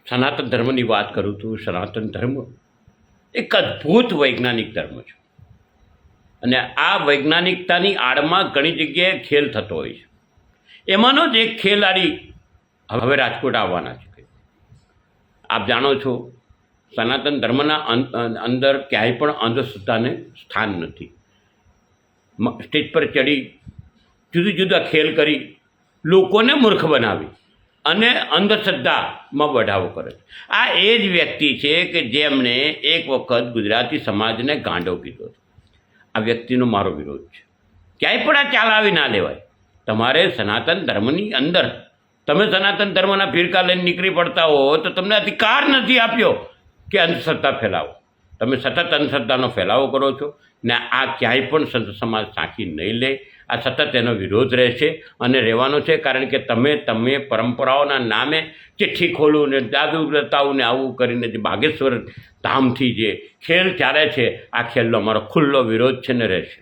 સનાતન ધર્મની વાત કરું તો સનાતન ધર્મ એક અદ્ભુત વૈજ્ઞાનિક ધર્મ છે અને આ વૈજ્ઞાનિકતાની આડમાં ઘણી જગ્યાએ ખેલ થતો હોય છે. એમાંનો જ એક ખેલાડી હવે રાજકોટ આવવાના છે. આપ જાણો છો સનાતન ધર્મના અંદર ક્યાંય પણ અંધશ્રદ્ધાને સ્થાન નથી. સ્ટેજ પર ચડી જુદા જુદા ખેલ કરી લોકોને મૂર્ખ બનાવી અને અંધશ્રદ્ધામાં બઢાવો કરે છે. આ એ જ વ્યક્તિ છે કે જેમણે એક વખત ગુજરાતી સમાજને ગાંડો કીધો હતો. આ વ્યક્તિનો મારો વિરોધ છે. ક્યાંય પણ આ ચાલાવી ના લેવાય. તમારે સનાતન ધર્મની અંદર તમે સનાતન ધર્મના ફિરકા લઈને નીકળી પડતા હો તો તમને અધિકાર નથી આપ્યો કે અંધશ્રદ્ધા ફેલાવો. તમે સતત અંધશ્રદ્ધાનો ફેલાવો કરો છો ને આ ક્યાંય પણ સંત સમાજ સાંખી નહીં લે. આ સતત એનો વિરોધ રહેશે અને રહેવાનો છે, કારણ કે તમે પરંપરાઓના નામે ચિઠ્ઠી ખોલું ને જાદુ બતાવું ને આવું કરીને જે બાગેશ્વર ધામથી જે ખેલ ચાલે છે આ ખેલનો અમારો ખુલ્લો વિરોધ છે ને રહેશે.